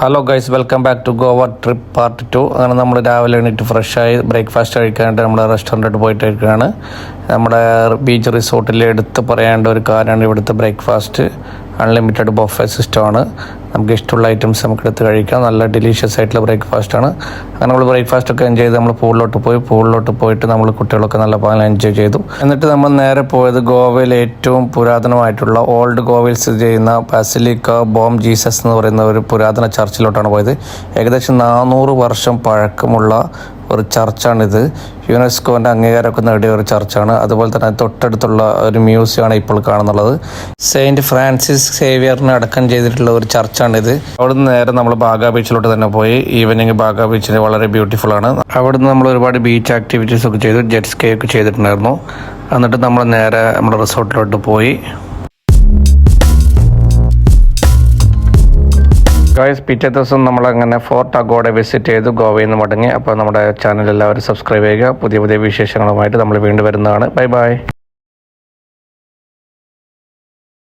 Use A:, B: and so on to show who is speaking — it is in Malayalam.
A: Hello guys, welcome back to Goa trip part 2. അങ്ങനെ നമ്മൾ രാവിലെ എണീറ്റ് ഫ്രഷായി ബ്രേക്ക്ഫാസ്റ്റ് കഴിക്കാനായിട്ട് നമ്മൾ റെസ്റ്റോറൻറ്റിൽ പോയിട്ട് കഴിക്കുകയാണ്. നമ്മുടെ ബീച്ച് റിസോർട്ടിൽ എടുത്ത് പറയേണ്ട ഒരു കാര്യമാണ് ഇവിടുത്തെ ബ്രേക്ക്ഫാസ്റ്റ്. അൺലിമിറ്റഡ് ബൊഫേ സിസ്റ്റമാണ്. നമുക്ക് ഇഷ്ടമുള്ള ഐറ്റംസ് നമുക്ക് എടുത്ത് കഴിക്കാം. നല്ല ഡെലീഷ്യസ് ആയിട്ടുള്ള ബ്രേക്ക്ഫാസ്റ്റാണ്. അങ്ങനെ നമ്മൾ ബ്രേക്ക്ഫാസ്റ്റൊക്കെ എൻജോയ് ചെയ്ത് നമ്മൾ പൂളിലോട്ട് പോയിട്ട് നമ്മൾ കുട്ടികളൊക്കെ നല്ല പോലെ എൻജോയ് ചെയ്തു. എന്നിട്ട് നമ്മൾ നേരെ പോയത് ഗോവയിലെ ഏറ്റവും പുരാതനമായിട്ടുള്ള ഓൾഡ് ഗോവയിൽ സ്ഥിതി ചെയ്യുന്ന ബാസിലിക്ക ബോം ജീസസ് എന്ന് പറയുന്ന ഒരു പുരാതന ചർച്ചിലോട്ടാണ് പോയത്. ഏകദേശം 400 വർഷം പഴക്കമുള്ള ഒരു ചർച്ചാണിത്. യുനെസ്കോൻ്റെ അംഗീകാരമൊക്കെ നേടിയ ഒരു ചർച്ചാണ്. അതുപോലെ തന്നെ തൊട്ടടുത്തുള്ള ഒരു മ്യൂസിയമാണ് ഇപ്പോൾ കാണുന്നുള്ളത്. സെയിൻറ്റ് ഫ്രാൻസിസ് സേവിയറിനെ അടക്കം ചെയ്തിട്ടുള്ള ഒരു ചർച്ചാണിത്. അവിടുന്ന് നേരെ നമ്മൾ ബാഗ ബീച്ചിലോട്ട് തന്നെ പോയി. ഈവനിങ് ബാഗ ബീച്ചിൽ വളരെ ബ്യൂട്ടിഫുൾ ആണ്. അവിടുന്ന് നമ്മൾ ഒരുപാട് ബീച്ച് ആക്ടിവിറ്റീസ് ഒക്കെ ചെയ്തു. ജെറ്റ് സ്കേ ഒക്കെ ചെയ്തിട്ടുണ്ടായിരുന്നു. എന്നിട്ട് നമ്മൾ നേരെ നമ്മുടെ റിസോർട്ടിലോട്ട് പോയി. ഗൈസ്, പിറ്റേ ദിവസം നമ്മളങ്ങനെ ഫോർട്ട് അഗോഡ വിസിറ്റ് ചെയ്തു, ഗോവയിൽ നിന്ന് മടങ്ങി. അപ്പോൾ നമ്മുടെ ചാനൽ എല്ലാവരും സബ്സ്ക്രൈബ് ചെയ്യുക. പുതിയ വിശേഷങ്ങളുമായിട്ട് നമ്മൾ വീണ്ടും വരുന്നതാണ്. Bye bye.